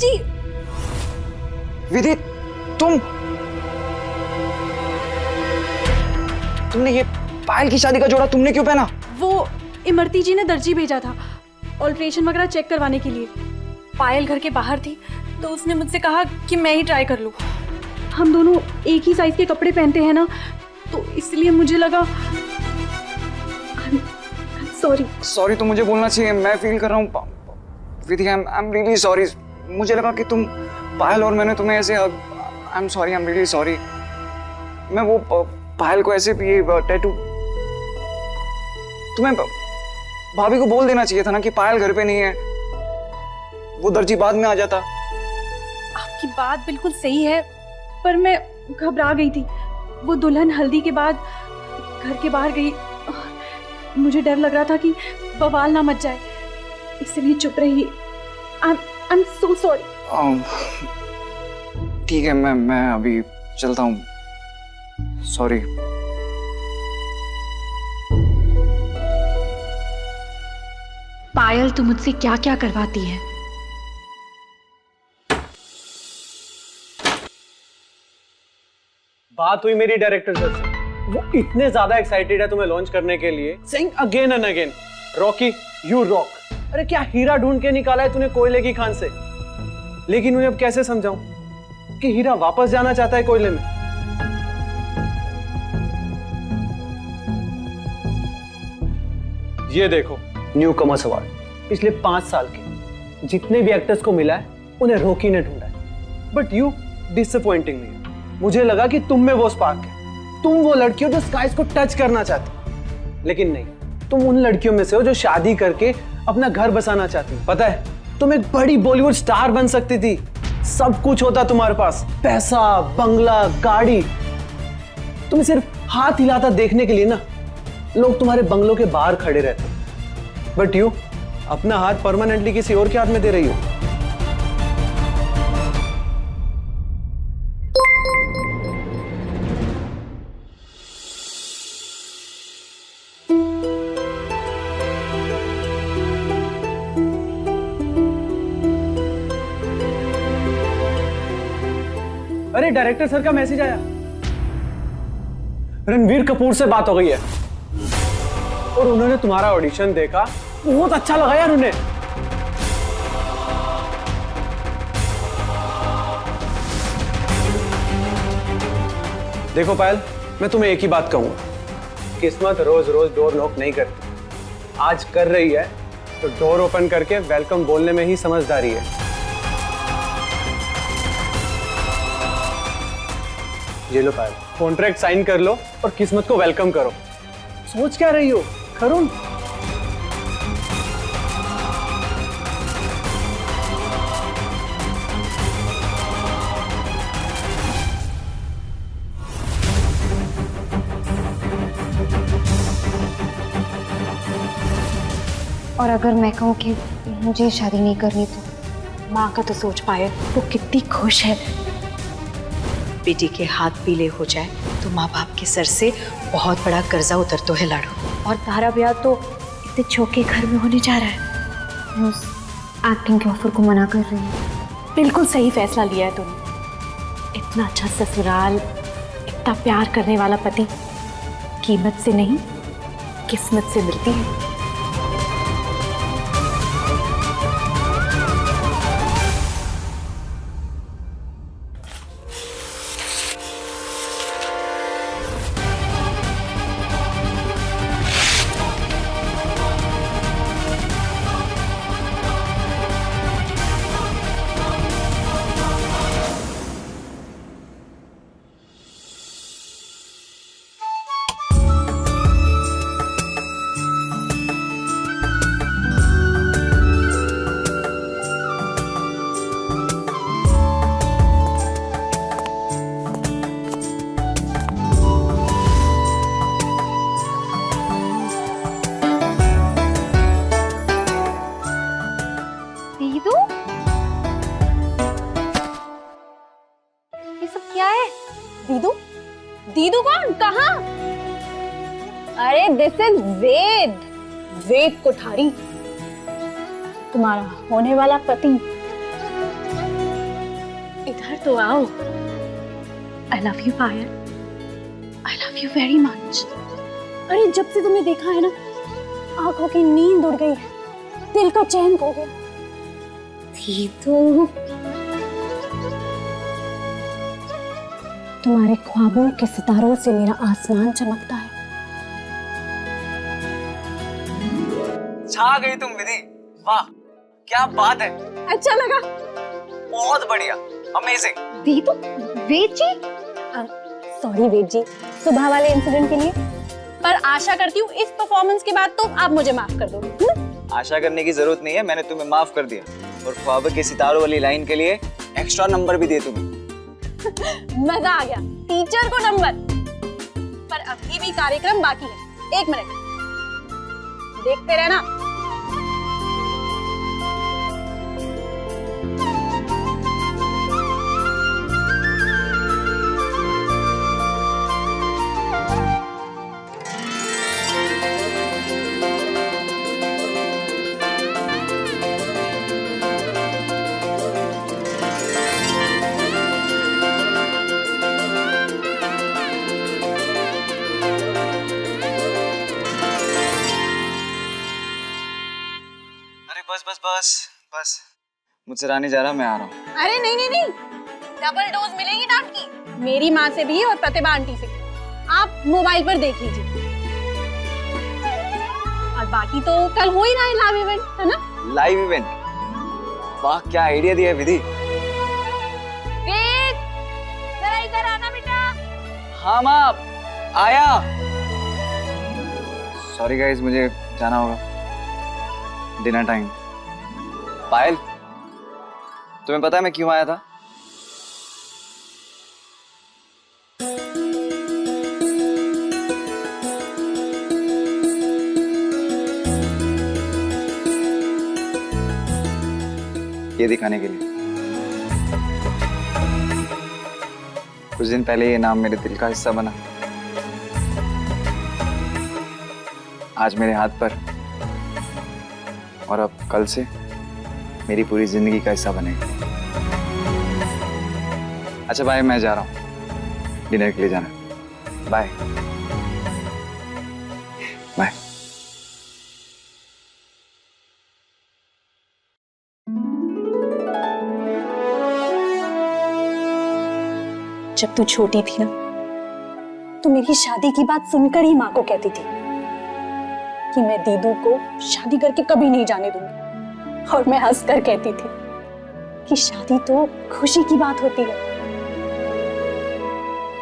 जी। विधि, तुमने ये पायल की शादी का जोड़ा तुमने क्यों पहना? वो इमरती जी ने दर्जी भेजा था ऑल्ट्रेशन वगैरह चेक करवाने के लिए। पायल घर के बाहर थी तो उसने मुझसे कहा कि मैं ही ट्राई कर लूं। हम दोनों एक ही साइज के कपड़े पहनते हैं ना, तो इसलिए मुझे लगा। सॉरी तो मुझे बोलना चाहिए, मैं फील कर रहा हूँ। विधि, आई एम रियली सॉरी। मुझे लगा कि तुम पायल और मैंने तुम्हें ऐसे, I am sorry, I am really sorry. मैं वो पायल को ऐसे टैटू, तुम्हें भाभी को बोल देना चाहिए था ना कि पायल घर पे नहीं है, वो दर्जी बाद में आ जाता। आपकी बात बिल्कुल सही है, पर मैं घबरा गई थी। वो दुल्हन हल्दी के बाद घर के बाहर गई, मुझे डर लग रहा था कि बवाल ना मच जाए, इसलिए चुप रही। I am so sorry. ठीक है, मैं अभी चलता हूँ। सॉरी। पायल, तू मुझसे क्या क्या करवाती है? बात हुई मेरी डायरेक्टर सर से, वो इतने ज्यादा एक्साइटेड है तुम्हें लॉन्च करने के लिए, saying again and again, Rocky you rock. अरे क्या हीरा ढूंढ के निकाला है तूने कोयले की खान से। लेकिन उन्हें अब कैसे समझाऊं कि हीरा वापस जाना चाहता है कोयले में। ये देखो न्यू कमर्स अवार्ड पिछले 5 साल के जितने भी एक्टर्स को मिला है उन्हें रॉकी ने ढूंढा है, बट यू डिसअपॉइंटिंग मी। मुझे लगा कि तुम में वो स्पार्क है, तुम वो लड़की हो जो स्काइज को टच करना चाहती, लेकिन नहीं, तुम उन लड़कियों में से हो जो शादी करके अपना घर बसाना चाहती। पता है, तुम एक बड़ी बॉलीवुड स्टार बन सकती थी, सब कुछ होता तुम्हारे पास, पैसा, बंगला, गाड़ी। तुम्हें सिर्फ हाथ हिलाता देखने के लिए ना लोग तुम्हारे बंगलों के बाहर खड़े रहते, बट यू अपना हाथ परमानेंटली किसी और के हाथ में दे रही हो। अरे डायरेक्टर सर का मैसेज आया, रणवीर कपूर से बात हो गई है और उन्होंने तुम्हारा ऑडिशन देखा, बहुत अच्छा लगा यार उन्हें। देखो पायल, मैं तुम्हें एक ही बात कहूंगा, किस्मत रोज रोज डोर नॉक नहीं करती, आज कर रही है तो डोर ओपन करके वेलकम बोलने में ही समझदारी है। ये लो पायल, कॉन्ट्रैक्ट साइन कर लो और किस्मत को वेलकम करो। सोच क्या रही हो, करो। और अगर मैं कहूँ कि मुझे शादी नहीं करनी तो माँ का तो सोच पाए, वो कितनी खुश है। बेटी के हाथ पीले हो जाए तो माँ बाप के सर से बहुत बड़ा कर्जा उतर तो है लाडो। और तारा ब्याह तो इतने छोटे घर में होने जा रहा है। मैं उस एक्टिंग के ऑफर को मना कर रही हूँ। बिल्कुल सही फैसला लिया है तुमने। इतना अच्छा ससुराल, इतना प्यार करने वाला पति कीमत से नहीं किस्मत से मिलती है। दीदू, ये सब क्या है? दीदू? दीदू कौन? कहाँ? अरे दिस इज वेद, वेद कोठारी, तुम्हारा होने वाला पति। इधर तो आओ। I love you Payal, I love you very much. अरे जब से तुम्हें देखा है ना, आंखों की नींद उड़ गई है, दिल का चैन खो गया। थी तो तुम्हारे ख्वाबों के सितारों से मेरा आसमान चमकता है। छा गई तुम विधि, वाह क्या बात है, अच्छा लगा? बहुत बढ़िया, अमेजिंग। दी तो वेद जी, सॉरी वेद जी, सुबह वाले इंसिडेंट के लिए। पर आशा करती हूँ इस परफॉर्मेंस के बाद तो आप मुझे माफ कर दो। आशा करने की जरूरत नहीं है, मैंने तुम्हें माफ कर दिया, और ख्वाब के सितारों वाली लाइन के लिए एक्स्ट्रा नंबर भी दिए तुम्हें। मजा आ गया, टीचर को नंबर। पर अभी भी कार्यक्रम बाकी है, 1 मिनट देखते रहना। बस बस बस बस, मुझसे रानी जा रहा, मैं आ रहा हूँ। अरे नहीं नहीं नहीं, डबल डोज मिलेगी डांट की, मेरी माँ से भी और प्रतिभा आंटी से। आप मोबाइल पर देख लीजिए, और बाकी तो कल हो ही रहा है लाइव इवेंट, है ना? लाइव इवेंट, वाह क्या आइडिया दिया है विधि। वेद, जरा इधर आना बेटा। हाँ माँ, आया। सॉरी गाइस, मुझे जाना होगा, डिनर टाइम। पायल, तुम्हें पता है मैं क्यों आया था? ये दिखाने के लिए। कुछ दिन पहले ये नाम मेरे दिल का हिस्सा बना, आज मेरे हाथ पर, और अब कल से मेरी पूरी जिंदगी का हिस्सा बनेगा। अच्छा बाय, मैं जा रहा हूँ, डिनर के लिए जाना। Bye bye. जब तू छोटी थी ना, तो मेरी शादी की बात सुनकर ही माँ को कहती थी कि मैं दीदू को शादी करके कभी नहीं जाने दूंगी, और मैं हंसकर कहती थी कि शादी तो खुशी की बात होती है।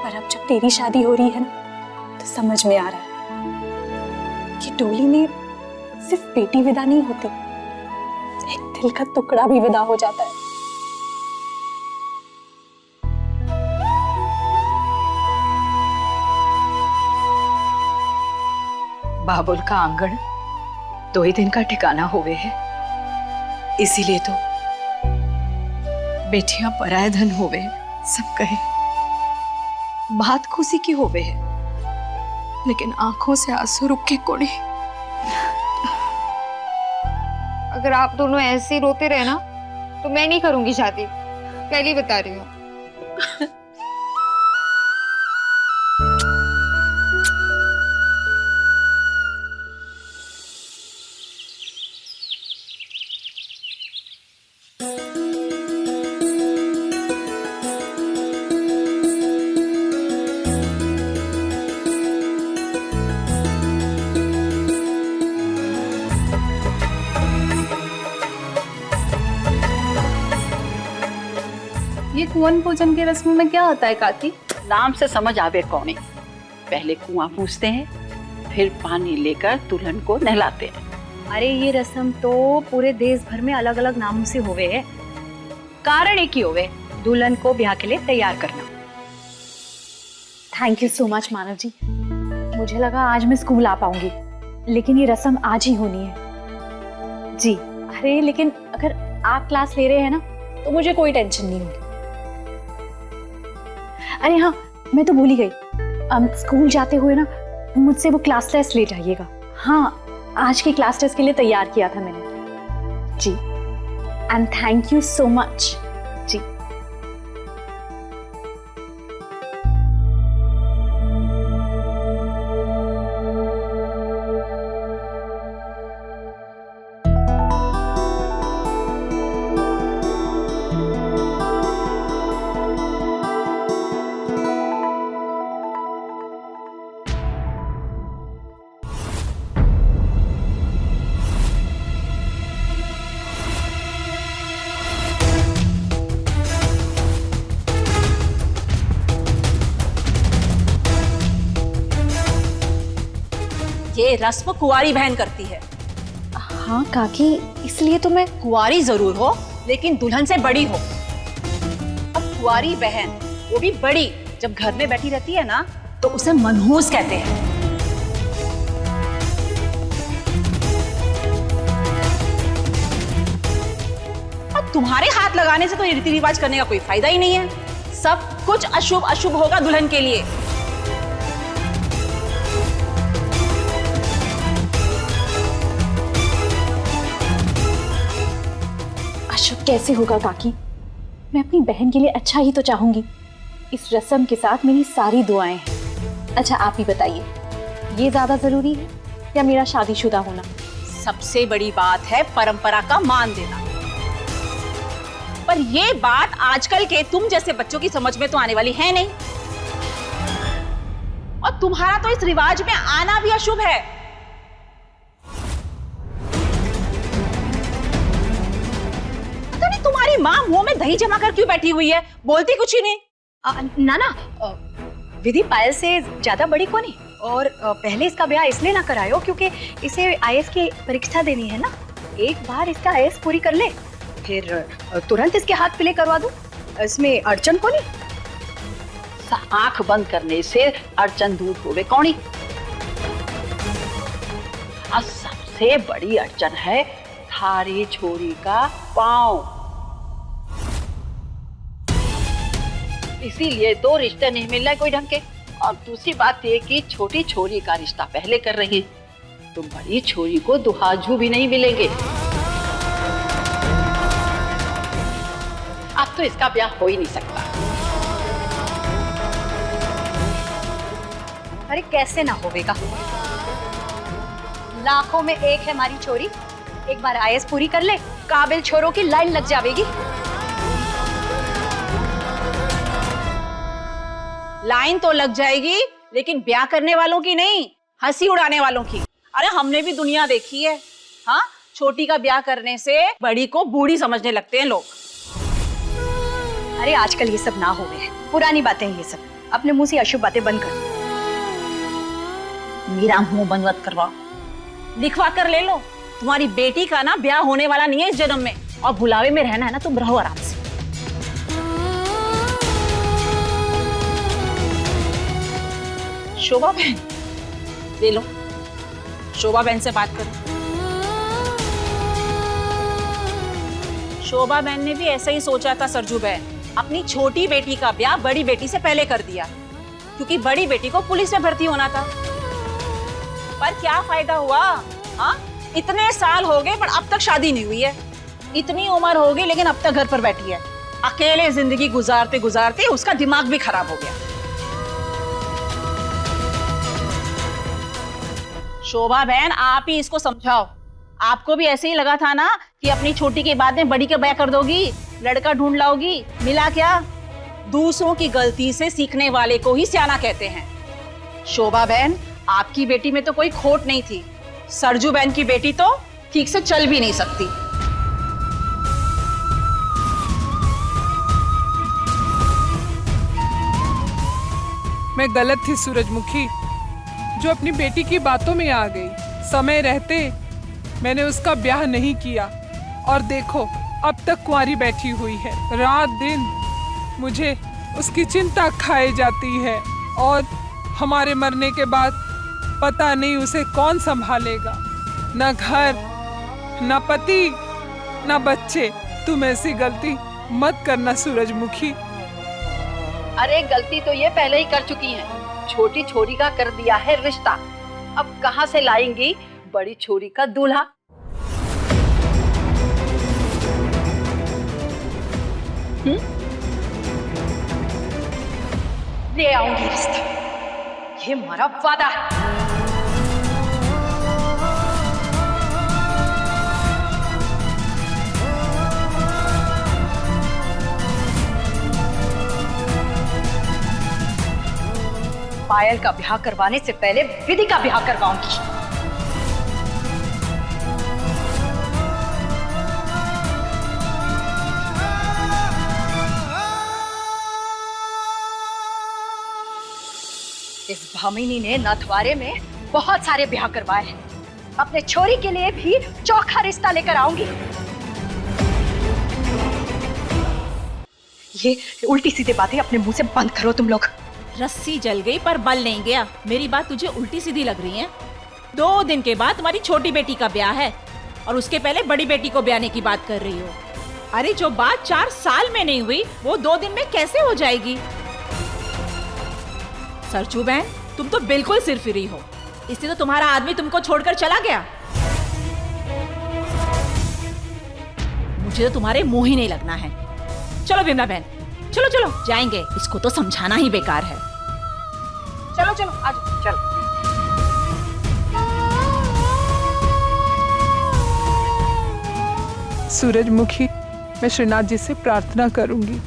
पर अब जब तेरी शादी हो रही है ना, तो समझ में आ रहा है कि डोली में सिर्फ बेटी विदा नहीं होती, एक दिल का टुकड़ा भी विदा हो जाता है। बाबुल का आंगन 2 ही दिन का ठिकाना होवे है, इसीलिए तो बेटियां पराया धन होवे सब कहे। बात खुशी की होवे है, लेकिन आंखों से आंसू रुक के कोने। अगर आप दोनों ऐसे ही रोते रहे ना, तो मैं नहीं करूंगी शादी, पहले ही बता रही हूँ। ये कुंवन पूजन की रस्म में क्या होता है काकी? नाम से समझ आवे कौन है। पहले कुआं पूछते हैं, फिर पानी लेकर दुल्हन को नहलाते हैं। अरे ये रस्म तो पूरे देश भर में अलग अलग नामों से होवे है। कारण एक ही होवे, दुल्हन को ब्याह के लिए तैयार करना। थैंक यू सो मच मानव जी। मुझे लगा आज मैं स्कूल आ पाऊंगी, लेकिन ये रस्म आज ही होनी है जी। अरे लेकिन अगर आप क्लास ले रहे हैं ना, तो मुझे कोई टेंशन नहीं होगी। अरे हाँ, मैं तो भूल ही गई, स्कूल जाते हुए ना मुझसे वो क्लास टेस्ट ले जाइएगा। हाँ, आज की क्लास टेस्ट के लिए तैयार किया था मैंने जी। And thank you so much जी। ये रस्म कुंवारी बहन करती है। हाँ काकी, इसलिए तो मैं कुंवारी जरूर हो लेकिन दुल्हन से बड़ी हो। अब कुंवारी बहन, वो भी बड़ी, जब घर में बैठी रहती है ना तो उसे मनहूस कहते हैं। अब तुम्हारे हाथ लगाने से तो ये रीति रिवाज करने का कोई फायदा ही नहीं है। सब कुछ अशुभ अशुभ होगा दुल्हन के लिए। अशुभ कैसे होगा काकी? मैं अपनी बहन के लिए अच्छा ही तो चाहूंगी। इस रस्म के साथ मेरी सारी दुआएं हैं। अच्छा आप ही बताइए, ये ज्यादा जरूरी है या मेरा शादीशुदा होना? सबसे बड़ी बात है परंपरा का मान देना। पर ये बात आजकल के तुम जैसे बच्चों की समझ में तो आने वाली है नहीं। और तुम्हारा तो इस रिवाज में आना भी अशुभ है। पता नहीं तुम्हारी माँ मुंह में दही जमा कर क्यों बैठी हुई है, बोलती कुछ ही नहीं। ना विधि पायल से ज्यादा बड़ी कौन है? और पहले इसका ब्याह इसलिए ना करायो क्योंकि इसे आईएएस की परीक्षा देनी है ना। एक बार इसका आईएएस पूरी कर ले, फिर तुरंत इसके हाथ प्ले करवा दूं। इसमें अड़चन कौन है? आंख बंद करने से अड़चन दूर होवे कौनी। और सबसे बड़ी अड़चन है थारी छोरी का पाँव। इसीलिए दो रिश्ते नहीं मिल रहे कोई ढंग के। और दूसरी बात ये कि छोटी छोरी का रिश्ता पहले कर रही है तो बड़ी छोरी को दुहाजू भी नहीं मिलेंगे। अब तो इसका ब्याह हो ही नहीं सकता। अरे कैसे ना होवेगा? लाखों में एक है हमारी छोरी। एक बार आईएएस पूरी कर ले, काबिल छोरों की लाइन लग जाएगी। लाइन तो लग जाएगी लेकिन ब्याह करने वालों की नहीं, हंसी उड़ाने वालों की। अरे हमने भी दुनिया देखी है। हाँ, छोटी का ब्याह करने से बड़ी को बूढ़ी समझने लगते हैं लोग। अरे आजकल ये सब ना हो गए, पुरानी बातें ये सब। अपने मुंह से अशुभ बातें बंद कर। मेरा मुंह बंद मत करवाओ, लिखवा कर ले लो। तुम्हारी बेटी का ना ब्याह होने वाला नहीं है इस जन्म में। और बुलावे में रहना है ना, तुम रहो आराम से। शोभा बहन, ले लो, शोभा बहन से बात करो। शोभा बहन ने भी ऐसा ही सोचा था सरजू बहन। अपनी छोटी बेटी का ब्याह बड़ी बेटी से पहले कर दिया क्योंकि बड़ी बेटी को पुलिस में भर्ती होना था। पर क्या फायदा हुआ? हाँ, इतने साल हो गए पर अब तक शादी नहीं हुई है। इतनी उम्र हो गई लेकिन अब तक घर पर बैठी है। अकेले जिंदगी गुजारते गुजारते उसका दिमाग भी खराब हो गया। शोभा बहन, आप ही इसको समझाओ। आपको भी ऐसे ही लगा था ना कि अपनी छोटी के बाद में बड़ी का ब्याह कर दोगी, लड़का ढूंढ लाओगी। मिला क्या? दूसरों की गलती से सीखने वाले को ही सियाना कहते हैं। शोभा बहन, आपकी बेटी में तो कोई खोट नहीं थी। सरजू बहन की बेटी तो ठीक से चल भी नहीं सकती। मैं गलत थी सूरजमुखी, जो अपनी बेटी की बातों में आ गई। समय रहते मैंने उसका ब्याह नहीं किया और देखो अब तक कुंवारी बैठी हुई है। रात दिन मुझे उसकी चिंता खाई जाती है और हमारे मरने के बाद पता नहीं उसे कौन संभालेगा। न घर, न पति, न बच्चे। तुम ऐसी गलती मत करना सूरजमुखी। अरे गलती तो ये पहले ही कर चुकी हैं। छोटी छोरी का कर दिया है रिश्ता, अब कहाँ से लाएंगी बड़ी छोरी का दूल्हा? ले आऊंगी रिश्ता, ये हमारा वादा है। पायल का ब्याह करवाने से पहले विधि का ब्याह करवाऊंगी। इस भामिनी ने नाथवारे में बहुत सारे ब्याह करवाए हैं। अपने छोरी के लिए भी चौखा रिश्ता लेकर आऊंगी। ये उल्टी सीधी बातें अपने मुंह से बंद करो तुम लोग। रस्सी जल गई पर बल नहीं गया। मेरी बात तुझे उल्टी सीधी लग रही है? 2 दिन के बाद तुम्हारी छोटी बेटी का ब्याह है और उसके पहले बड़ी बेटी को ब्याहने की बात कर रही हो। अरे जो बात 4 साल में नहीं हुई वो 2 दिन में कैसे हो जाएगी? सरजू बहन, तुम तो बिल्कुल सिरफिरी हो। इसलिए तो तुम्हारा आदमी तुमको छोड़कर चला गया। मुझे तो तुम्हारे मुंह ही नहीं लगना है। चलो विमला बहन, चलो चलो जाएंगे। इसको तो समझाना ही बेकार है। चलो चलो आज चलो। सूरजमुखी, मैं श्रीनाथ जी से प्रार्थना करूंगी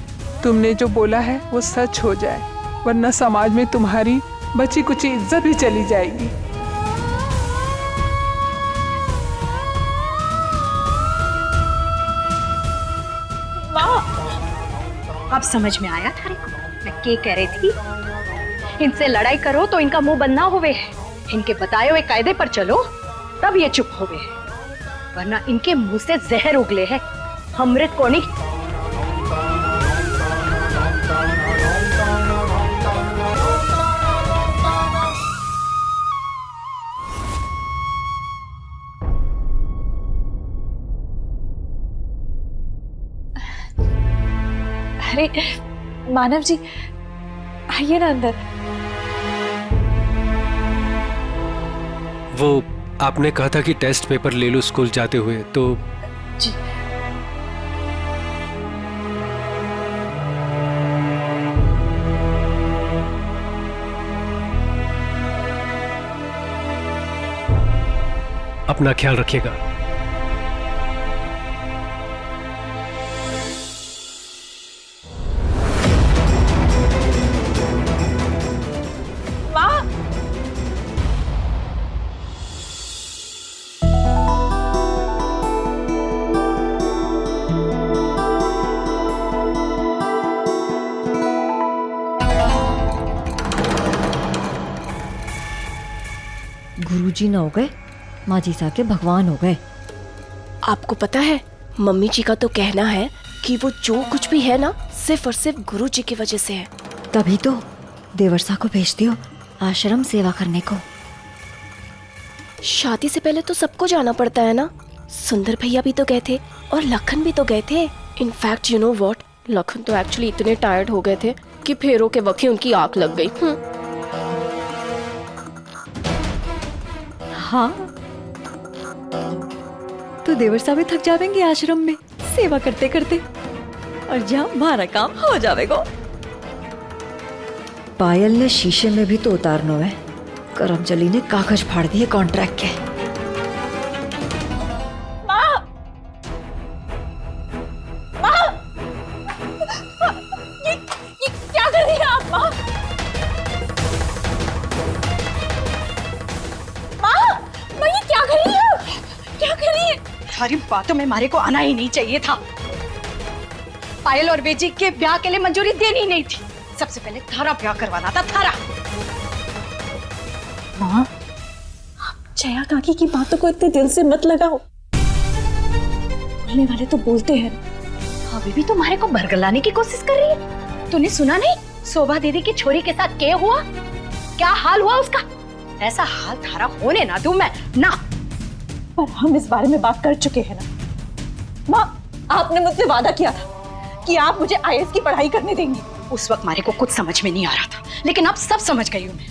तुमने जो बोला है वो सच हो जाए, वरना समाज में तुम्हारी बची कुची इज्जत भी चली जाएगी। अब समझ में आया थारे को मैं क्या कह रही थी। इनसे लड़ाई करो तो इनका मुंह बंद ना होवे। इनके बताए हुए कायदे पर चलो तब ये चुप होवे, वरना इनके मुंह से जहर उगले है। अमृत को नहीं। अरे मानव जी, आइए ना अंदर। वो आपने कहा था कि टेस्ट पेपर ले लो स्कूल जाते हुए, तो जी। अपना ख्याल रखिएगा। गुरुजी न हो गए, माँ जी साहब के भगवान हो गए। आपको पता है, मम्मी जी का तो कहना है कि वो जो कुछ भी है ना सिर्फ और सिर्फ गुरु जी की वजह से है। तभी तो देवर्षा को भेजती हो आश्रम सेवा करने को। शादी से पहले तो सबको जाना पड़ता है ना। सुंदर भैया भी तो गए थे और लखन भी तो गए थे। In fact you know what, Lakhan तो एक्चुअली इतने टायर्ड हो गए थे कि फेरों के वक्त ही उनकी आंख लग गई। हाँ, तो देवर्षा भी थक जावेंगे आश्रम में सेवा करते करते, और जहाँ हमारा काम हो जाएगा। पायल ने शीशे में भी तो उतारना है। करमजली ने कागज फाड़ दिए कॉन्ट्रैक्ट के। ये क्या कर रही है आप माँ? माँ ये क्या कर रही है? क्या कर रही है? सारी बातों में मारे को आना ही नहीं चाहिए था। पायल और बेजी के ब्याह के लिए मंजूरी देनी ही नहीं थी। सबसे पहले थारा ब्याह करवाना था, थारा। माँ, आप जया काकी की बातों को इतने दिल से मत लगाओ। बोलने वाले तो बोलते हैं। अभी भी तुम्हारे को बरगलाने की कोशिश कर रही है। तूने सुना नहीं शोभा दीदी की छोरी के साथ क्या हुआ? क्या हाल हुआ उसका? ऐसा हाल थारा होने ना दूं मैं ना। पर हम इस बारे में बात कर चुके हैं ना। माँ, आपने मुझसे वादा किया था कि आप मुझे IAS की पढ़ाई करने देंगी। उस वक्त मारे को कुछ समझ में नहीं आ रहा था, लेकिन अब सब समझ गई हूँ मैं।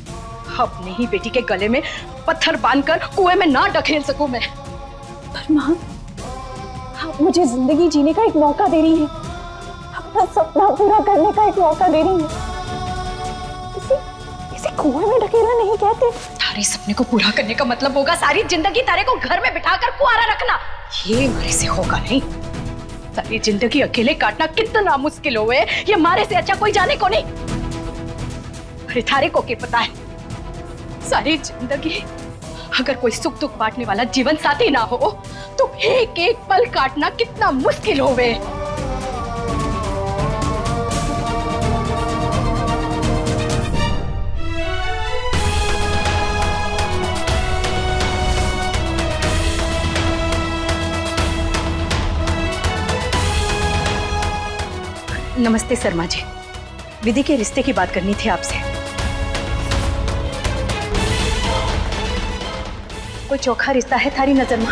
अपनी ही बेटी के गले में पत्थर बांधकर कुएं में ना ढकेल सकूं मैं। पर माँ, आप मुझे जिंदगी जीने का एक मौका दे रही हैं, अपना सपना पूरा करने का एक मौका दे रही हैं। इसे कुएं में ढकेलना नहीं कहते। थारे सपने को पूरा करने का मतलब होगा सारी जिंदगी तारे को घर में बिठाकर कुआरा रखना। ये मारे से होगा नहीं। सारी जिंदगी अकेले काटना कितना मुश्किल होवे, ये मारे से अच्छा कोई जाने को नहीं। अरे थारे को क्या पता है, सारी जिंदगी अगर कोई सुख दुख बांटने वाला जीवन साथी ना हो तो एक एक पल काटना कितना मुश्किल होवे। नमस्ते शर्मा जी, विधि के रिश्ते की बात करनी थी आपसे। कोई चोखा रिश्ता है थारी नजर में?